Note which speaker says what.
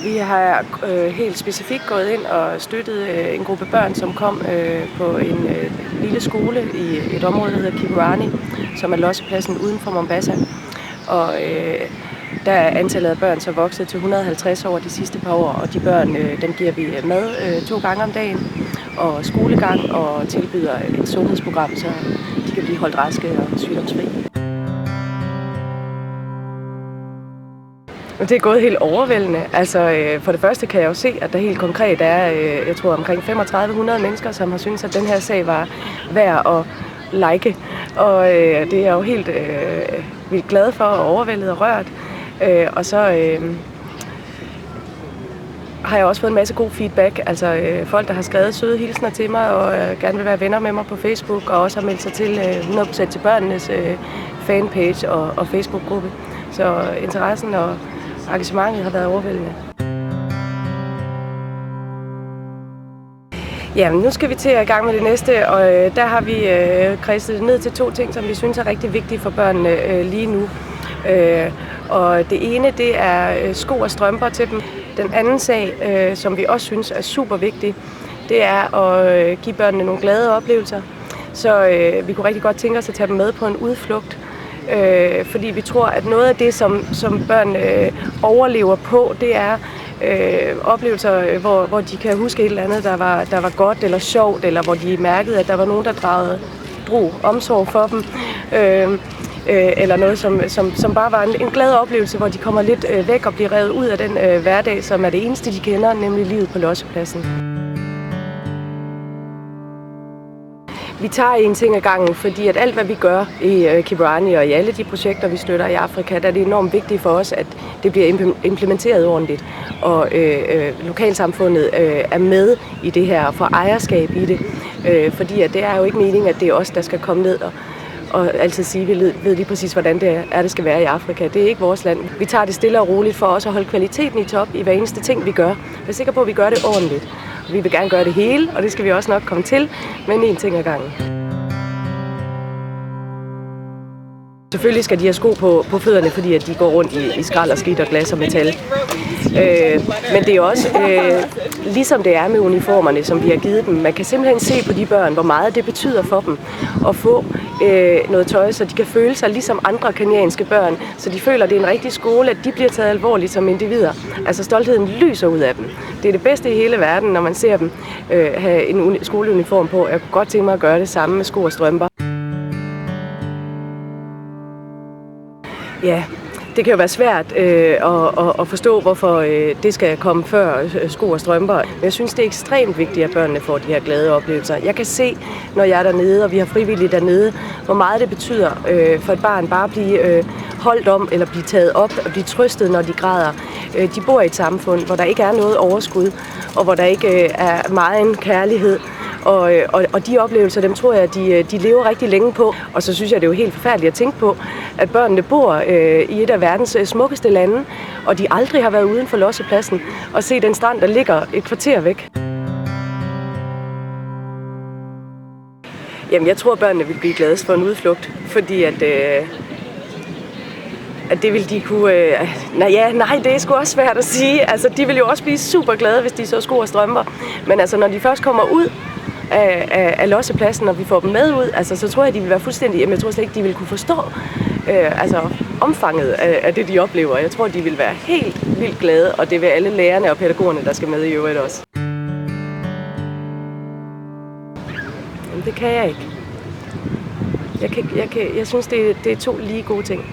Speaker 1: Vi har helt specifikt gået ind og støttet en gruppe børn, som kom på en lille skole i et område, der hedder Kiburani, som er lossepladsen uden for Mombasa. Og der er antallet af børn så vokset til 150 over de sidste par år, og de børn, dem giver vi mad 2 gange om dagen, og skolegang, og tilbyder et sundhedsprogram, så de kan blive holdt raske og sygdomsfri. Det er gået helt overvældende. Altså, for det første kan jeg jo se, at der helt konkret er, jeg tror, omkring 3500 mennesker, som har syntes, at den her sag var værd at like. Og det er jeg jo helt vildt glad for, og overvældet og rørt. Og så har jeg også fået en masse god feedback. Altså folk, der har skrevet søde hilsner til mig, og gerne vil være venner med mig på Facebook, og også har meldt sig til 100% til børnenes fanpage og Facebook-gruppe. Så interessen og engagementet har været overvældende. Jamen, nu skal vi til at i gang med det næste, og der har vi kredset ned til 2 ting, som vi synes er rigtig vigtige for børnene lige nu. Og det ene, det er sko og strømper til dem. Den anden sag, som vi også synes er super vigtig, det er at give børnene nogle glade oplevelser. Så vi kunne rigtig godt tænke os at tage dem med på en udflugt. Fordi vi tror, at noget af det, som børn overlever på, det er oplevelser, hvor de kan huske et eller andet, der var godt eller sjovt, eller hvor de mærkede, at der var nogen, der drog omsorg for dem. Eller noget, som bare var en glad oplevelse, hvor de kommer lidt væk og bliver revet ud af den hverdag, som er det eneste, de kender, nemlig livet på lossepladsen. Vi tager en ting ad gangen, fordi at alt, hvad vi gør i Kiburani og i alle de projekter, vi støtter i Afrika, der er det enormt vigtigt for os, at det bliver implementeret ordentligt. Og lokalsamfundet er med i det her og får ejerskab i det. Fordi at det er jo ikke meningen, at det er os, der skal komme ned og altid sige, at vi ved lige præcis, hvordan det skal være i Afrika. Det er ikke vores land. Vi tager det stille og roligt for også at holde kvaliteten i top i hver eneste ting, vi gør. Jeg er sikker på, at vi gør det ordentligt. Vi vil gerne gøre det hele, og det skal vi også nok komme til, men en ting ad gangen. Selvfølgelig skal de have sko på fødderne, fordi at de går rundt i skrald og skidt og glas og metal. Men det er også, ligesom det er med uniformerne, som vi har givet dem. Man kan simpelthen se på de børn, hvor meget det betyder for dem at få noget tøj, så de kan føle sig ligesom andre kenyanske børn. Så de føler, at det er en rigtig skole, at de bliver taget alvorligt som individer. Altså stoltheden lyser ud af dem. Det er det bedste i hele verden, når man ser dem have en skoleuniform på. Jeg kunne godt tænke mig at gøre det samme med sko og strømper. Ja, det kan jo være svært at forstå, hvorfor det skal komme før sko og strømper. Men jeg synes, det er ekstremt vigtigt, at børnene får de her glade oplevelser. Jeg kan se, når jeg er dernede, og vi har frivillige dernede, hvor meget det betyder for et barn bare at blive holdt om eller blive taget op og blive trøstet, når de græder. De bor i et samfund, hvor der ikke er noget overskud, og hvor der ikke er meget kærlighed. Og de oplevelser, dem tror jeg, de lever rigtig længe på. Og så synes jeg, det er jo helt forfærdeligt at tænke på, at børnene bor i et af verdens smukkeste lande, og de aldrig har været uden for lossepladsen og se den strand, der ligger et kvarter væk. Jamen, jeg tror, børnene vil blive glade for en udflugt, fordi at det vil de kunne... Nej, det er sgu også svært at sige. Altså, de vil jo også blive super glade, hvis de så sko og strømper. Men altså, når de først kommer ud af lossepladsen, og vi får dem med ud, altså, så tror jeg, de vil være fuldstændig... Jamen, jeg tror slet ikke, de vil kunne forstå omfanget af det, de oplever. Jeg tror, de vil være helt vildt glade, og det vil alle lærerne og pædagogerne, der skal med i øvrigt også. Jamen, det kan jeg ikke. Jeg synes, det er 2 lige gode ting.